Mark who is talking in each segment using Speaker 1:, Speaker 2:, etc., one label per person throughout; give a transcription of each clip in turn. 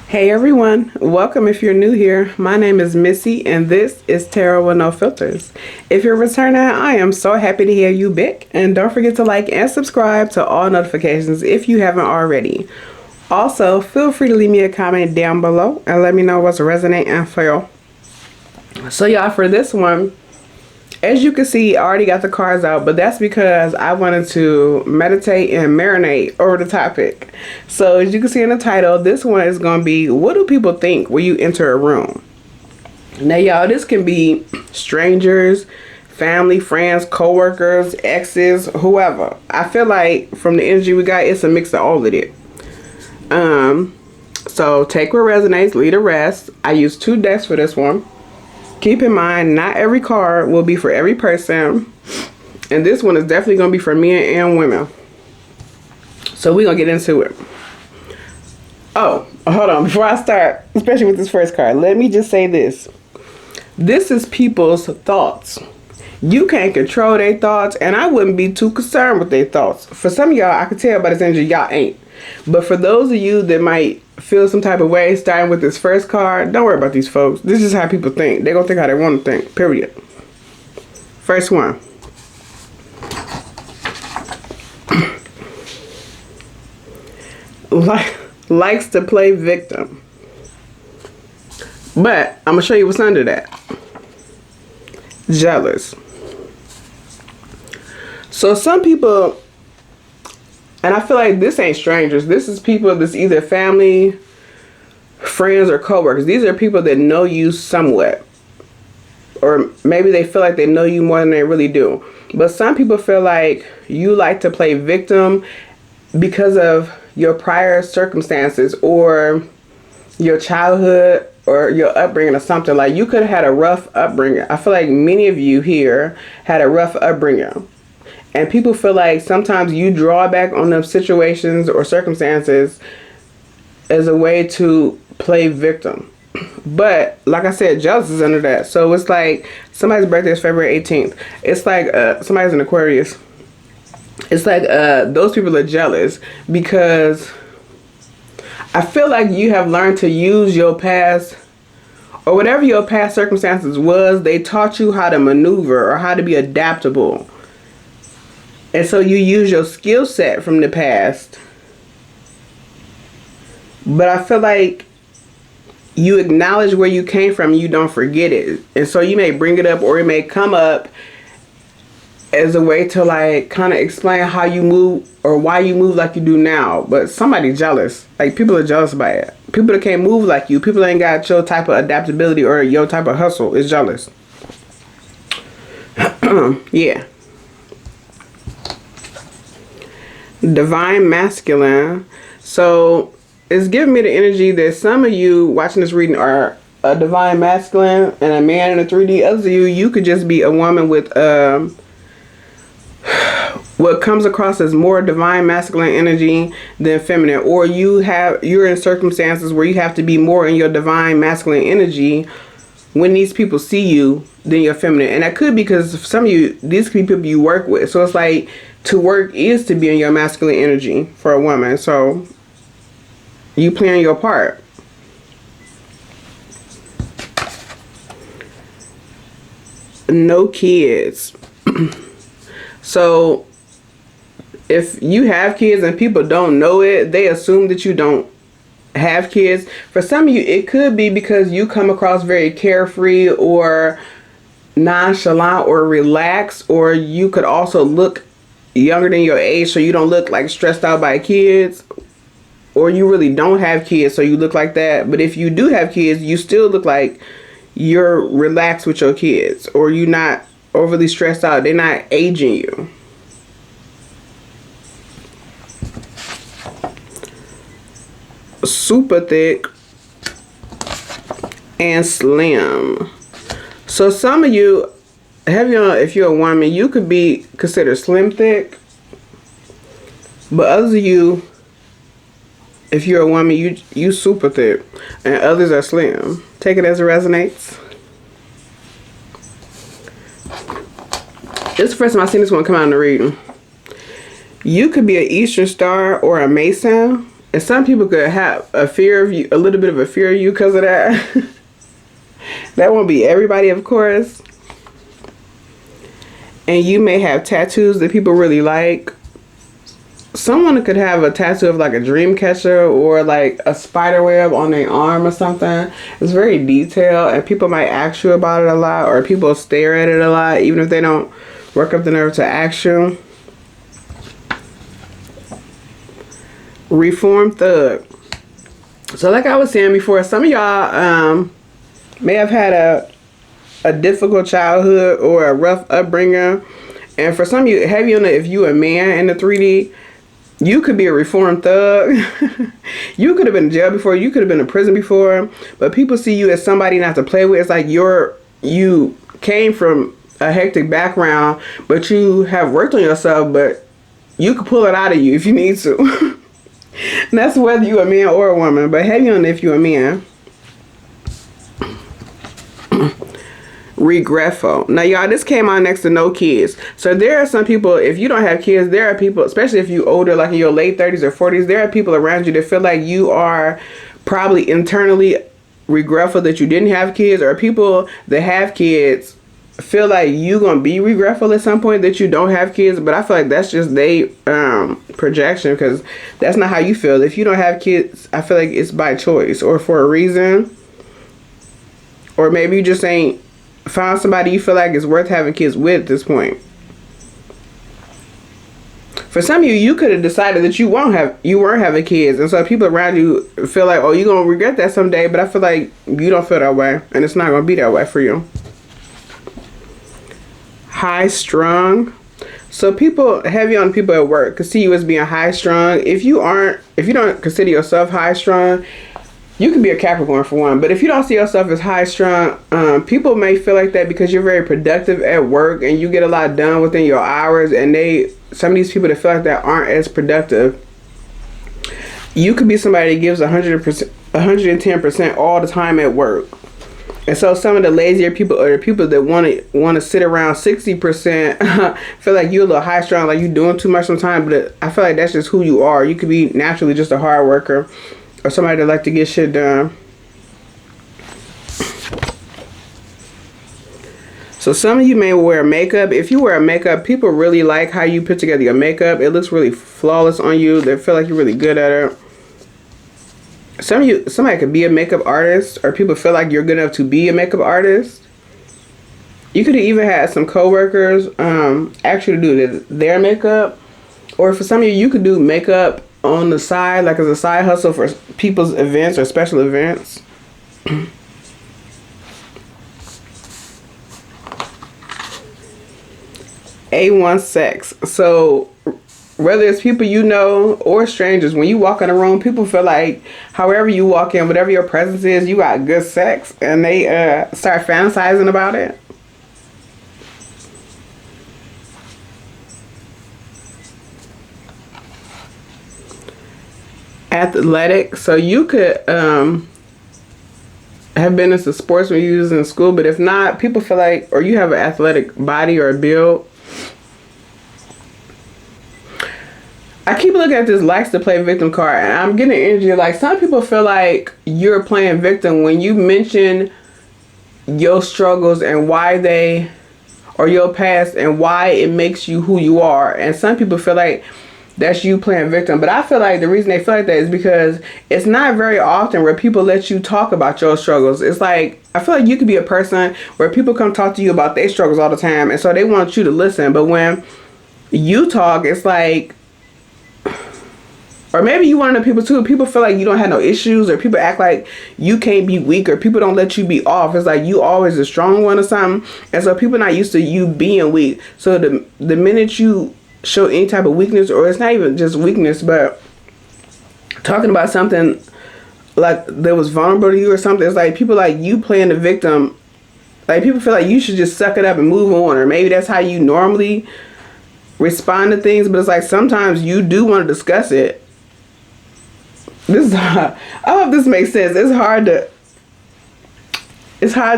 Speaker 1: Hey everyone, welcome if you're new here. My name is Missy and this is Tarot with No Filters. If you're returning, I am so happy to hear you back. And don't forget to like and subscribe to all notifications if you haven't already. Also, feel free to leave me a comment down below and let me know what's resonating for you. So y'all, for this one, as you can see, I already got the cards out, but that's because I wanted to meditate and marinate over the topic. So as you can see in the title, this one is going to be, what do people think when you enter a room? Now y'all, this can be strangers, family, friends, co-workers, exes, whoever. I feel like from the energy we got, it's a mix of all of it. So take what resonates, leave the rest. I used 2 decks for this one. Keep in mind, not every card will be for every person. And this one is definitely going to be for men and women. So we're going to get into it. Oh, hold on. Before I start, especially with this first card, let me just say this. This is people's thoughts. You can't control their thoughts, and I wouldn't be too concerned with their thoughts. For some of y'all, I can tell by this energy, y'all ain't. But for those of you that might feel some type of way starting with this first card, don't worry about these folks. This is how people think. They're going to think how they want to think, period. First one. Likes to play victim. But I'm going to show you what's under that. Jealous. So some people, and I feel like this ain't strangers. This is people that's either family, friends, or coworkers. These are people that know you somewhat. Or maybe they feel like they know you more than they really do. But some people feel like you like to play victim because of your prior circumstances or your childhood or your upbringing or something. Like you could have had a rough upbringing. I feel like many of you here had a rough upbringing. And people feel like sometimes you draw back on those situations or circumstances as a way to play victim. But like I said, jealous is under that. So it's like somebody's birthday is February 18th. It's like somebody's an Aquarius. It's like those people are jealous because I feel like you have learned to use your past or whatever your past circumstances was. They taught you how to maneuver or how to be adaptable. And so you use your skill set from the past. But I feel like you acknowledge where you came from and you don't forget it. And so you may bring it up or it may come up as a way to like kind of explain how you move or why you move like you do now. But somebody jealous. Like people are jealous by it. People that can't move like you. People that ain't got your type of adaptability or your type of hustle is jealous. Yeah. Divine masculine. So it's giving me the energy that some of you watching this reading are a divine masculine and a man in a 3D. Others of you, you could just be a woman with what comes across as more divine masculine energy than feminine, or you're in circumstances where you have to be more in your divine masculine energy when these people see you than your feminine. And that could be because some of you, these could be people you work with. So it's like to work is to be in your masculine energy for a woman. So you playing your part. No kids. So if you have kids and people don't know it, they assume that you don't have kids. For some of you, it could be because you come across very carefree or nonchalant or relaxed, or you could also look younger than your age so you don't look like stressed out by kids, or you really don't have kids so you look like that. But if you do have kids, you still look like you're relaxed with your kids, or you're not overly stressed out. They're not aging you. Super thick and slim. So some of you, if you're a woman, you could be considered slim thick. But others of you, if you're a woman, you super thick. And others are slim. Take it as it resonates. This is the first time I've seen this one come out in the reading. You could be an Eastern Star or a Mason. And some people could have a fear of you, a little bit of a fear of you because of that. That won't be everybody, of course. And you may have tattoos that people really like. Someone could have a tattoo of like a dream catcher or like a spider web on their arm or something. It's very detailed, and people might ask you about it a lot, or people stare at it a lot, even if they don't work up the nerve to ask you. Reformed thug. So like I was saying before, some of y'all may have had a difficult childhood or a rough upbringing. And for some of you, heavy on it, if you a man in the 3D, you could be a reformed thug. You could have been in jail before. You could have been in prison before. But people see you as somebody not to play with. It's like you came from a hectic background, but you have worked on yourself, but you could pull it out of you if you need to. And that's whether you a man or a woman. But heavy on it if you a man. Regretful. Now y'all, this came on next to no kids. So there are some people, if you don't have kids, there are people, especially if you older, like in your late 30s or 40s, there are people around you that feel like you are probably internally regretful that you didn't have kids, or people that have kids feel like you gonna be regretful at some point that you don't have kids. But I feel like that's just they projection, because that's not how you feel. If you don't have kids, I feel like it's by choice or for a reason, or maybe you just ain't found somebody you feel like is worth having kids with at this point. For some of you, you could have decided that you weren't having kids, and so people around you feel like, oh, you're gonna regret that someday. But I feel like you don't feel that way, and it's not gonna be that way for you. High strung. So people, heavy on people at work, could see you as being high strung. If you don't consider yourself high strung, you can be a Capricorn for one, but if you don't see yourself as high strung, people may feel like that because you're very productive at work and you get a lot done within your hours, and some of these people that feel like that aren't as productive. You could be somebody that gives 100%, 110% all the time at work. And so some of the lazier people, or the people that want to sit around 60%, feel like you're a little high strung, like you're doing too much sometimes, but I feel like that's just who you are. You could be naturally just a hard worker, or somebody that like to get shit done. So some of you may wear makeup. If you wear makeup, people really like how you put together your makeup. It looks really flawless on you. They feel like you're really good at it. Somebody could be a makeup artist, or people feel like you're good enough to be a makeup artist. You could have even had some coworkers actually do their makeup, or for some of you, you could do makeup on the side, like as a side hustle for people's events or special events. A1 sex. So whether it's people you know or strangers, when you walk in a room, people feel like however you walk in, whatever your presence is, you got good sex, and they start fantasizing about it. Athletic. So you could have been into sports when you was in school, but if not, people feel like, or you have an athletic body or a build. I keep looking at this likes to play victim card, and I'm getting energy like some people feel like you're playing victim when you mention your struggles and why they, or your past and why it makes you who you are. And some people feel like that's you playing victim. But I feel like the reason they feel like that is because it's not very often where people let you talk about your struggles. It's like, I feel like you could be a person where people come talk to you about their struggles all the time, and so they want you to listen. But when you talk, it's like, or maybe you one of the people too, people feel like you don't have no issues, or people act like you can't be weak, or people don't let you be off. It's like you always a strong one or something. And so people not used to you being weak. So the minute you show any type of weakness, or it's not even just weakness, but talking about something like that was vulnerable to you or something, it's like people like you playing the victim. Like people feel like you should just suck it up and move on, or maybe that's how you normally respond to things. But it's like sometimes you do want to discuss it. I hope this makes sense. It's hard to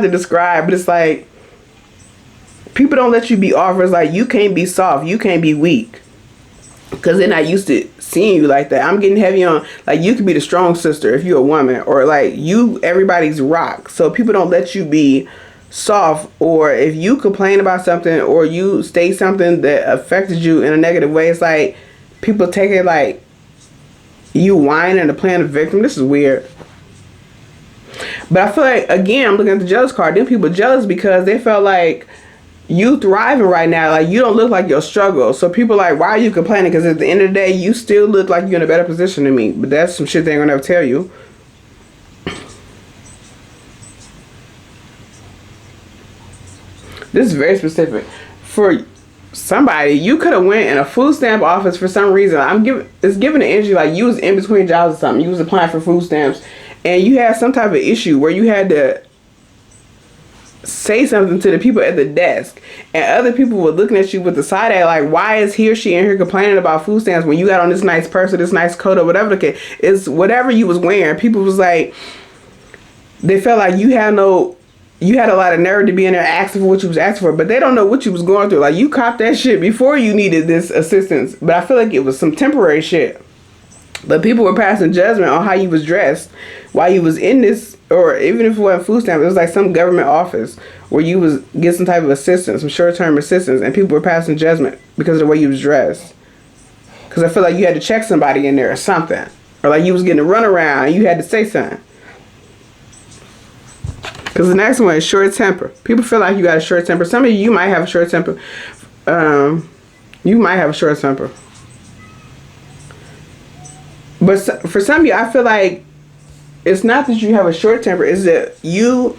Speaker 1: describe, but it's like people don't let you be off. It's like you can't be soft, you can't be weak. because they're not used to seeing you like that. I'm getting heavy on, like, you could be the strong sister if you're a woman, or like you everybody's rock, so people don't let you be soft. Or if you complain about something or you state something that affected you in a negative way, it's like people take it like you whining and playing the victim. This is weird. But I feel like, again, I'm looking at the jealous card. Then people jealous because they felt like you thriving right now. Like, you don't look like your struggle. So people like, why are you complaining? Because at the end of the day, you still look like you're in a better position than me. But that's some shit they ain't gonna ever tell you. This is very specific. For somebody, you could have went in a food stamp office for some reason. It's giving the energy like you was in between jobs or something. You was applying for food stamps and you had some type of issue where you had to say something to the people at the desk, and other people were looking at you with the side eye like, why is he or she in here complaining about food stamps when you got on this nice purse or this nice coat or whatever the case is, whatever you was wearing. People was like, they felt like you had a lot of nerve to be in there asking for what you was asking for, but they don't know what you was going through. Like, you copped that shit before you needed this assistance, but I feel like it was some temporary shit. But people were passing judgment on how you was dressed while you was in this, or even if it wasn't food stamp, it was like some government office where you was get some type of assistance, some short-term assistance, and people were passing judgment because of the way you was dressed. Because I feel like you had to check somebody in there or something, or like you was getting a runaround and you had to say something. Because the next one is short temper. People feel like you got a short temper. Some of you might have a short temper. You might have a short temper. But for some of you, I feel like it's not that you have a short temper. It's that you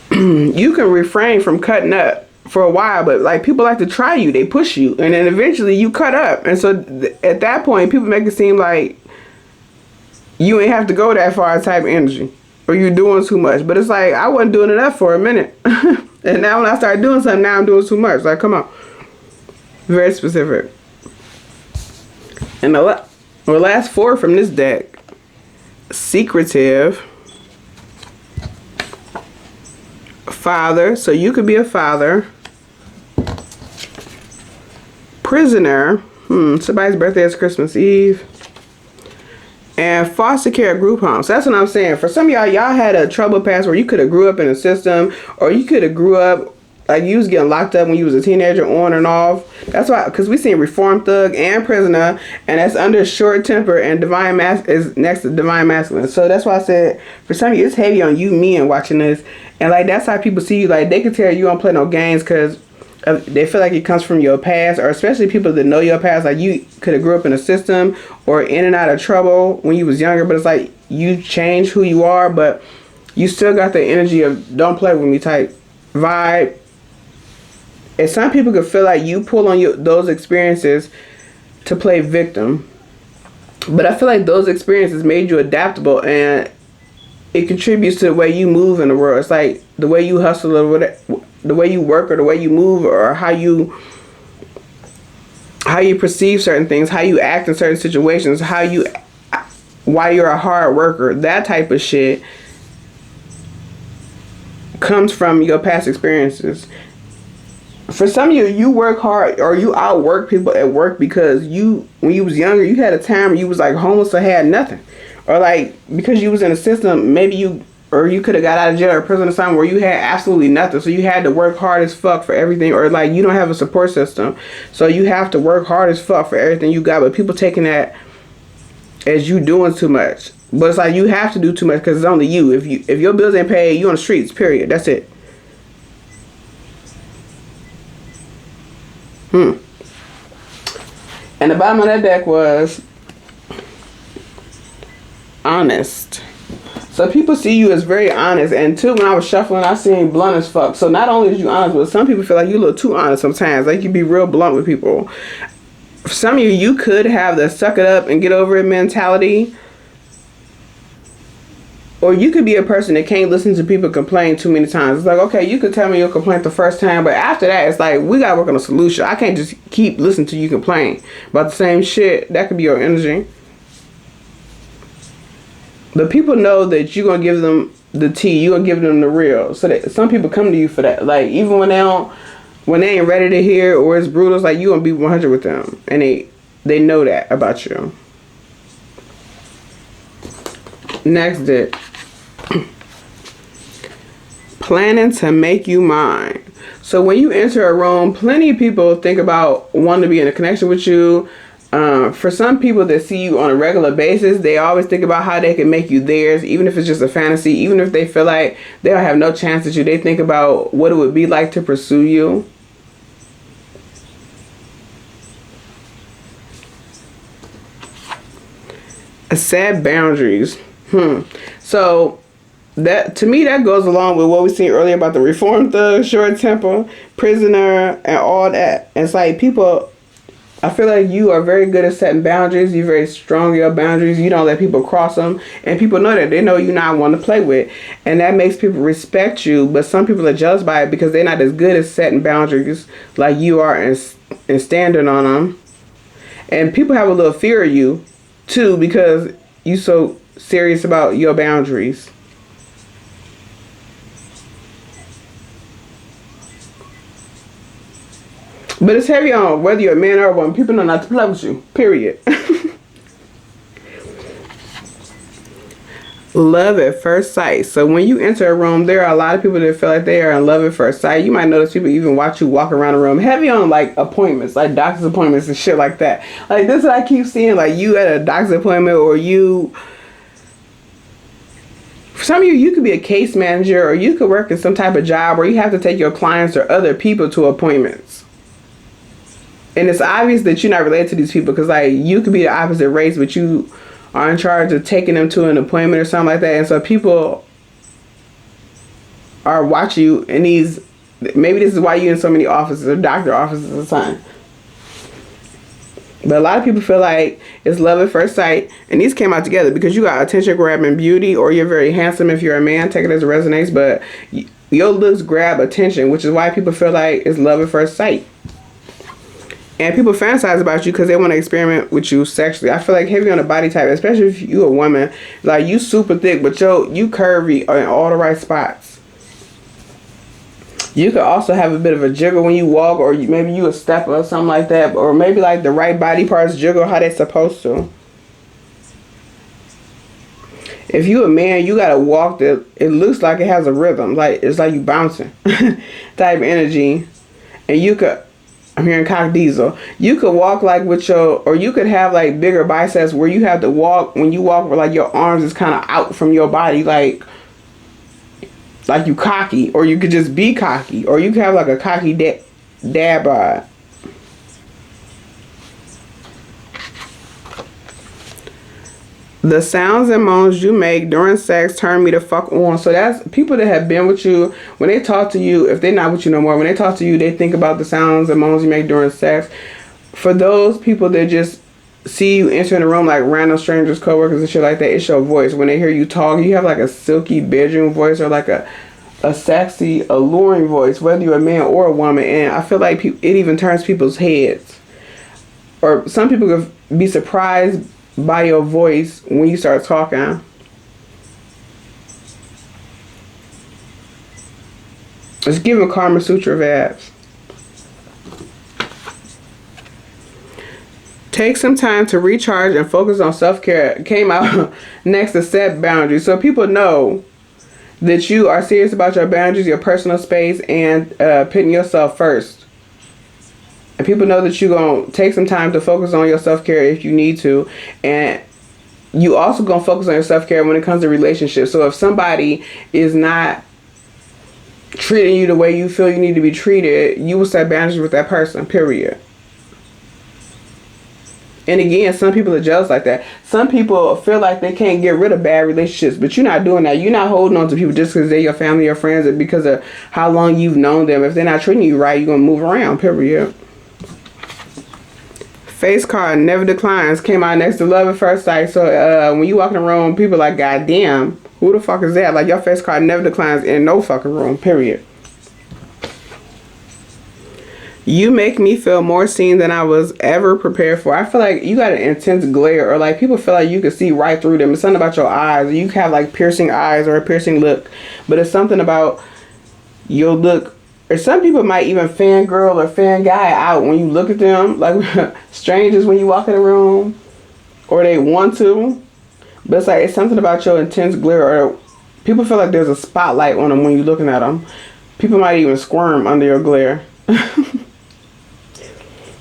Speaker 1: can refrain from cutting up for a while. But like, people like to try you. They push you. And then eventually you cut up. And so at that point, people make it seem like you ain't have to go that far type of energy. Or you're doing too much. But it's like, I wasn't doing enough for a minute. And now when I start doing something, now I'm doing too much. Like, come on. Very specific. And the last four from this deck. Secretive. Father. So you could be a father. Prisoner. Somebody's birthday is Christmas Eve. And foster care group home. So that's what I'm saying. For some of y'all had a troubled past where you could have grew up in a system, or you could have grew up like you was getting locked up when you was a teenager, on and off. That's why, because we seen reform thug and prisoner, and that's under short temper, and divine is next to divine masculine. So that's why I said for some of you it's heavy on you men watching this, and like that's how people see you. Like, they can tell you don't play no games because they feel like it comes from your past, or especially people that know your past. Like, you could have grew up in a system or in and out of trouble when you was younger, but it's like you changed who you are, but you still got the energy of don't play with me type vibe. And some people could feel like you pull on those experiences to play victim, but I feel like those experiences made you adaptable, and it contributes to the way you move in the world. It's like the way you hustle, or whatever, the way you work, or the way you move, or how you perceive certain things, how you act in certain situations, why you're a hard worker. That type of shit comes from your past experiences. For some of you, you work hard, or you outwork people at work because when you was younger, you had a time where you was like homeless or had nothing. Or like, because you was in a system, maybe you could have got out of jail or prison or something where you had absolutely nothing. So you had to work hard as fuck for everything. Or like, you don't have a support system, so you have to work hard as fuck for everything you got. But people taking that as you doing too much. But it's like, you have to do too much because it's only you. If your bills ain't paid, you on the streets, period. That's it. And the bottom of that deck was honest. So people see you as very honest. And too, when I was shuffling, I seen blunt as fuck. So not only is you honest, but some people feel like you a little too honest sometimes. Like, you be real blunt with people. For some of you could have the suck it up and get over it mentality. Or you could be a person that can't listen to people complain too many times. It's like, okay, you could tell me your complaint the first time, but after that, it's like, we gotta work on a solution. I can't just keep listening to you complain about the same shit. That could be your energy. But people know that you're gonna give them the tea. You're gonna give them the real. So that some people come to you for that. Like, even when when they ain't ready to hear or it's brutal, it's like you gonna be 100 with them, and they know that about you. Next it, planning to make you mine. So when you enter a room, plenty of people think about wanting to be in a connection with you. For some people that see you on a regular basis, they always think about how they can make you theirs, even if it's just a fantasy, even if they feel like they'll have no chance at you. They think about what it would be like to pursue you. Set boundaries. So that, to me, that goes along with what we seen earlier about the reform thug, short temper, prisoner, and all that. It's like people, I feel like you are very good at setting boundaries. You're very strong in your boundaries. You don't let people cross them. And people know that. They know you're not one to play with. And that makes people respect you. But some people are jealous by it because they're not as good at setting boundaries like you are and standing on them. And people have a little fear of you, too, because you're so serious about your boundaries. But it's heavy on whether you're a man or a woman. People know not to play with you. Period. Love at first sight. So when you enter a room, there are a lot of people that feel like they are in love at first sight. You might notice people even watch you walk around the room. Heavy on like appointments, like doctor's appointments and shit like that. Like this is what I keep seeing. Like you at a doctor's appointment, or you... For some of you, you could be a case manager, or you could work in some type of job where you have to take your clients or other people to appointments. And it's obvious that you're not related to these people because, like, you could be the opposite race, but you are in charge of taking them to an appointment or something like that. And so people are watching you in these... Maybe this is why you're in so many offices or doctor offices at the time. But a lot of people feel like it's love at first sight. And these came out together because you got attention grabbing beauty, or you're very handsome if you're a man. Take it as it resonates. But your looks grab attention, which is why people feel like it's love at first sight. And people fantasize about you because they want to experiment with you sexually. I feel like heavy on the body type, especially if you a woman. Like you super thick, but you curvy in all the right spots. You could also have a bit of a jiggle when you walk, or maybe you a stepper or something like that. Or maybe like the right body parts jiggle how they supposed to. If you a man, you got to walk that it looks like it has a rhythm. Like it's like you bouncing type of energy. And you could... I'm hearing cock diesel. You could walk like with your, or you could have like bigger biceps where you have to walk, when you walk, where like your arms is kind of out from your body, like you cocky, or you could just be cocky, or you could have like a cocky dad bod. The sounds and moans you make during sex turn me the fuck on. So that's people that have been with you. When they talk to you, if they're not with you no more, when they talk to you, they think about the sounds and moans you make during sex. For those people that just see you entering the room like random strangers, coworkers and shit like that, it's your voice. When they hear you talk, you have like a silky bedroom voice, or like a sexy, alluring voice, whether you're a man or a woman. And I feel like it even turns people's heads. Or some people could be surprised by your voice when you start talking. It's giving Karma Sutra vibes. Take some time to recharge and focus on self-care. Came out next to set boundaries. So people know that you are serious about your boundaries, your personal space, and putting yourself first. And people know that you're going to take some time to focus on your self-care if you need to. And you also going to focus on your self-care when it comes to relationships. So if somebody is not treating you the way you feel you need to be treated, you will set boundaries with that person, period. And again, some people are jealous like that. Some people feel like they can't get rid of bad relationships, but you're not doing that. You're not holding on to people just because they're your family or friends, and because of how long you've known them. If they're not treating you right, you're going to move around, period. Face card never declines came out next to love at first sight. So when you walk in the room, people are like, God damn, who the fuck is that? Like, your face card never declines in no fucking room, period. You make me feel more seen than I was ever prepared for. I feel like you got an intense glare, or like people feel like you can see right through them. It's something about your eyes. You have like piercing eyes or a piercing look, but it's something about your look Or some people might even fangirl or fan guy out when you look at them, like strangers when you walk in the room, or they want to. But it's like, it's something about your intense glare, or people feel like there's a spotlight on them when you're looking at them. People might even squirm under your glare.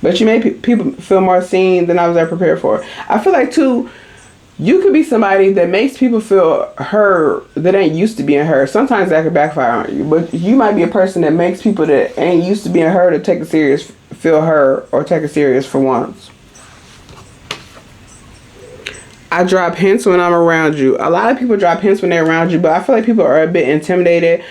Speaker 1: But you make people feel more seen than I was ever prepared for. I feel like, too, you could be somebody that makes people feel heard that ain't used to being heard. Sometimes that could backfire on you. But you might be a person that makes people that ain't used to being heard or take it serious feel heard or take it serious for once. I drop hints when I'm around you. A lot of people drop hints when they're around you, but I feel like people are a bit intimidated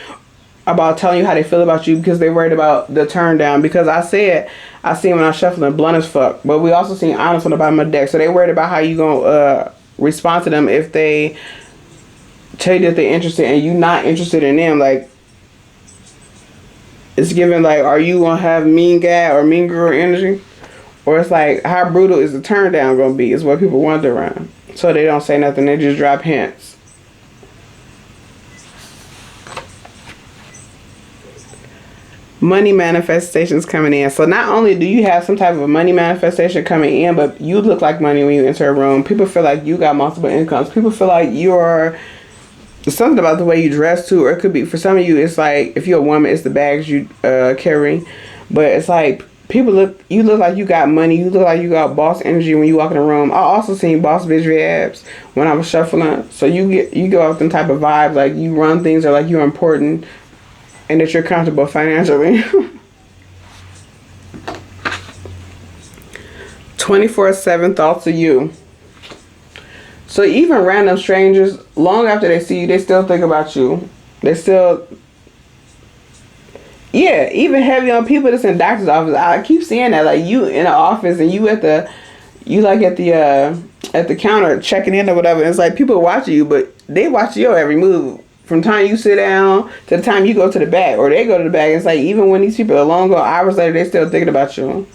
Speaker 1: about telling you how they feel about you because they're worried about the turn down. Because I seen when I'm shuffling blunt as fuck, but we also seen honest on the bottom of the deck. So they worried about how you gonna respond to them if they tell you that they're interested and you not interested in them. Like, it's given like, are you gonna have mean guy or mean girl energy? Or it's like, how brutal is the turn down gonna be is what people wonder around. So they don't say nothing, they just drop hints. Money manifestations coming in. So not only do you have some type of money manifestation coming in, but you look like money when you enter a room. People feel like you got multiple incomes. People feel like you're something about the way you dress too, or it could be for some of you. It's like if you're a woman, it's the bags you carry, but it's like you look like you got money. You look like you got boss energy when you walk in the room. I also seen boss bitch abs when I was shuffling. So you go off them type of vibes, like you run things or like you're important. And that you're comfortable financially. 24/7 thoughts of you. So even random strangers, long after they see you, they still think about you. They still, yeah, even heavy on people that's in doctor's office. I keep seeing that, like you in the office and you at the counter checking in or whatever. It's like people watching you, but they watch your every move. From the time you sit down to the time you go to the back, or they go to the back. It's like even when these people are long gone, hours later, they still thinking about you.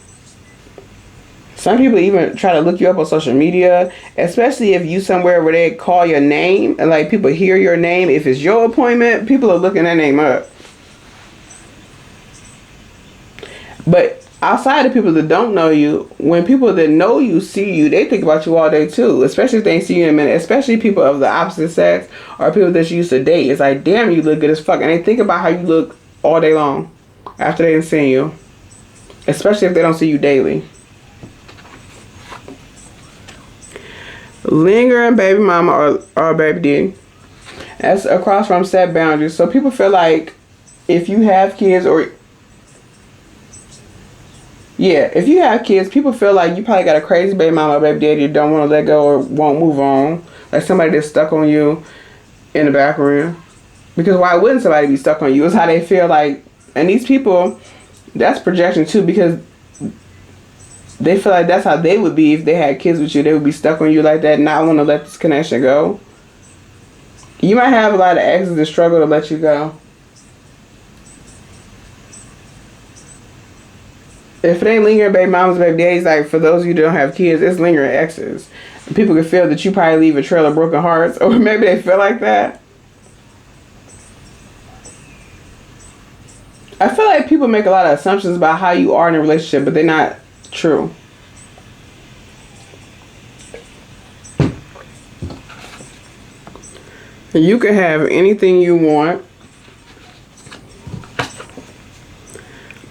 Speaker 1: Some people even try to look you up on social media, especially if you somewhere where they call your name and like people hear your name. If it's your appointment, people are looking that name up. But outside of people that don't know you, when people that know you see you, they think about you all day too. Especially if they ain't see you in a minute. Especially people of the opposite sex or people that you used to date. It's like, damn, you look good as fuck. And they think about how you look all day long after they didn't see you. Especially if they don't see you daily. Lingering baby mama or baby daddy. That's across from set boundaries. So people feel like if you have kids or... Yeah, if you have kids, people feel like you probably got a crazy baby mama or baby daddy you don't want to let go or won't move on. Like somebody that's stuck on you in the background. Because why wouldn't somebody be stuck on you? It's how they feel like. And these people, that's projection too, because they feel like that's how they would be if they had kids with you. They would be stuck on you like that and not want to let this connection go. You might have a lot of exes that struggle to let you go. If it ain't lingering baby mamas, baby daddies, like for those of you that don't have kids, it's lingering exes. People can feel that you probably leave a trail of broken hearts, or maybe they feel like that. I feel like people make a lot of assumptions about how you are in a relationship, but they're not true. You can have anything you want.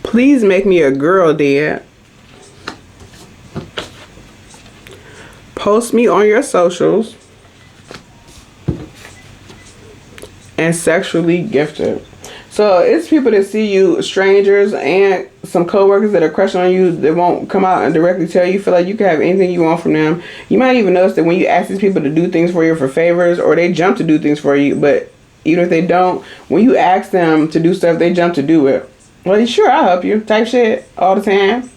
Speaker 1: Please make me a girl, Dad. Post me on your socials. And sexually gifted. So it's people that see you, strangers and some coworkers that are crushing on you that won't come out and directly tell you. Feel like you can have anything you want from them. You might even notice that when you ask these people to do things for you for favors, or they jump to do things for you, but even if they don't, when you ask them to do stuff, they jump to do it. Well, sure, I'll help you type shit all the time.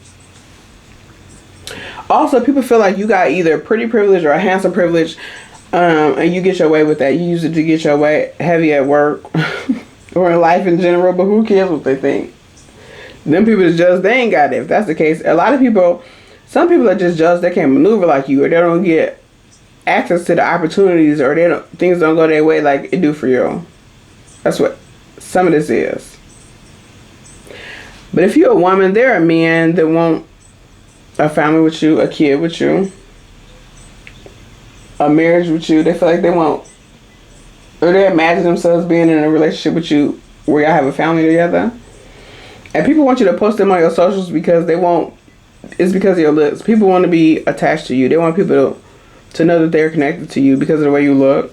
Speaker 1: Also, people feel like you got either a pretty privilege or a handsome privilege, and you get your way with that. You use it to get your way heavy at work or in life in general, but who cares what they think? Them people is just, they ain't got it. If that's the case, a lot of people, some people are just jealous they can't maneuver like you, or they don't get access to the opportunities, or things don't go their way like it do for you. That's what some of this is. But if you're a woman, there are men that want a family with you, a kid with you, a marriage with you. They feel like they want, or they imagine themselves being in a relationship with you where y'all have a family together. And people want you to post them on your socials because they want, it's because of your looks. People want to be attached to you. They want people to know that they're connected to you because of the way you look.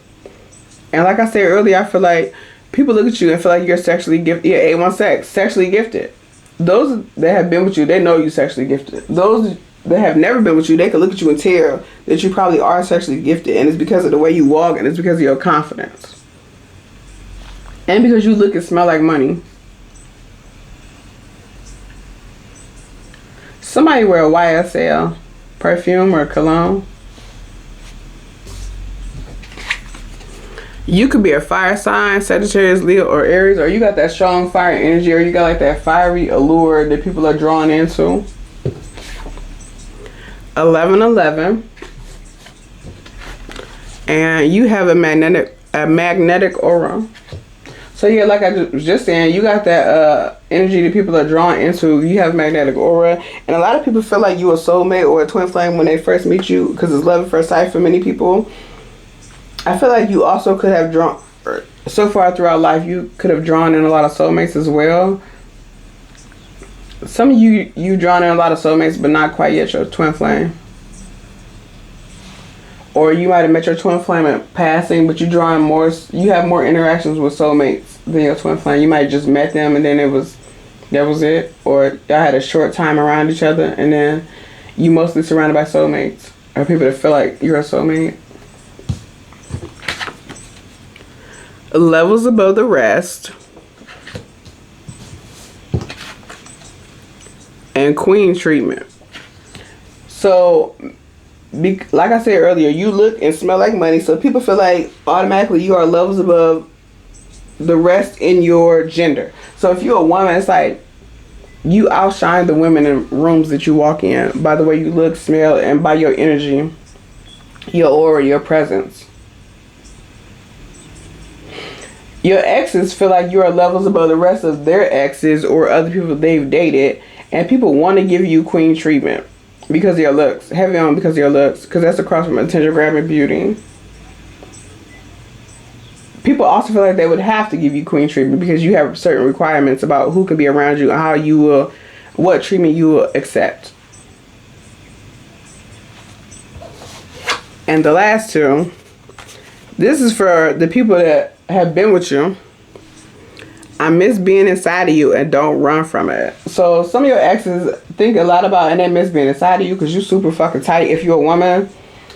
Speaker 1: And like I said earlier, I feel like people look at you and feel like you're sexually gifted. Yeah, A1 sex, sexually gifted. Those that have been with you, they know you're sexually gifted. Those that have never been with you, they can look at you and tell that you probably are sexually gifted. And it's because of the way you walk, and it's because of your confidence. And because you look and smell like money. Somebody wear a YSL perfume or cologne. You could be a fire sign, Sagittarius, Leo, or Aries, or you got that strong fire energy, or you got like that fiery allure that people are drawn into. 1111. And you have a magnetic aura. So yeah, like I was just saying, you got that energy that people are drawn into. You have magnetic aura. And a lot of people feel like you a soulmate or a twin flame when they first meet you, because it's love at first sight for many people. I feel like you also could have drawn, so far throughout life, you could have drawn in a lot of soulmates as well. Some of you drawn in a lot of soulmates, but not quite yet your twin flame. Or you might have met your twin flame in passing, but you have more interactions with soulmates than your twin flame. You might have just met them and then that was it. Or y'all had a short time around each other and then you mostly surrounded by soulmates. Or people that feel like you're a soulmate. Levels above the rest. And queen treatment. So, like I said earlier, you look and smell like money. So people feel like automatically you are levels above the rest in your gender. So if you're a woman, it's like you outshine the women in rooms that you walk in by the way you look, smell, and by your energy, your aura, your presence. Your exes feel like you are levels above the rest of their exes or other people they've dated, and people want to give you queen treatment because of your looks. Heavy on because of your looks, because that's across from attention grabbing beauty. People also feel like they would have to give you queen treatment because you have certain requirements about who can be around you and how you will, what treatment you will accept. And the last two, this is for the people that have been with you. I miss being inside of you and don't run from it. So some of your exes think a lot about and they miss being inside of you because you're super fucking tight. If you're a woman,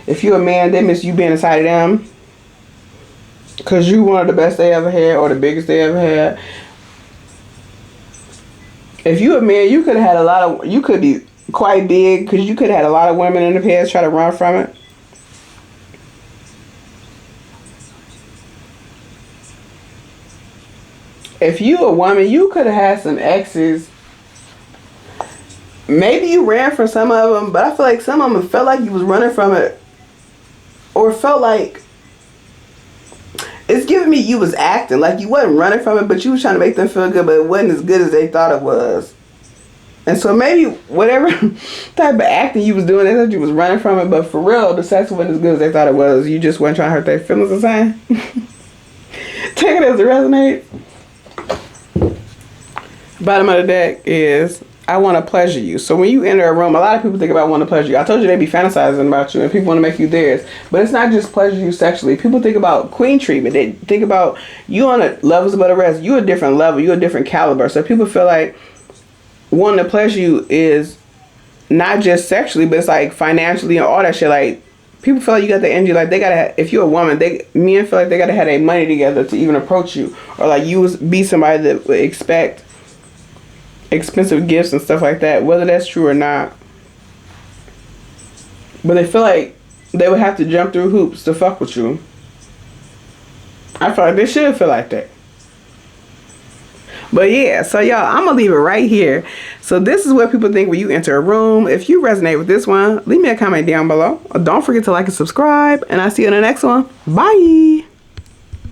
Speaker 1: if you're a man, they miss you being inside of them because you one of the best they ever had or the biggest they ever had. If you're a man, you could have had a lot of, you could be quite big because you could have had a lot of women in the past try to run from it. If you a woman, you could have had some exes. Maybe you ran from some of them, but I feel like some of them felt like you was running from it. Or felt like, it's giving me you was acting. Like you wasn't running from it, but you was trying to make them feel good, but it wasn't as good as they thought it was. And so maybe whatever type of acting you was doing, they thought you was running from it, but for real, the sex wasn't as good as they thought it was. You just weren't trying to hurt their feelings or something. Take it as it resonates. Bottom of the deck is I want to pleasure you. So when you enter a room, a lot of people think about want to pleasure you. I told you they be fantasizing about you and people want to make you theirs. But it's not just pleasure you sexually. People think about queen treatment. They think about you on a levels above the rest. You a different level. You a different caliber. So people feel like wanting to pleasure you is not just sexually, but it's like financially and all that shit. Like people feel like you got the energy. Like they gotta have, if you're a woman, men feel like they gotta have their money together to even approach you, or like you be somebody that would expect expensive gifts and stuff like that, whether that's true or not. But they feel like they would have to jump through hoops to fuck with you. I feel like they should feel like that. But yeah, so y'all, I'm gonna leave it right here. So this is what people think when you enter a room. If you resonate with this one, leave me a comment down below. Don't forget to like and subscribe, and I'll see you in the next one. Bye.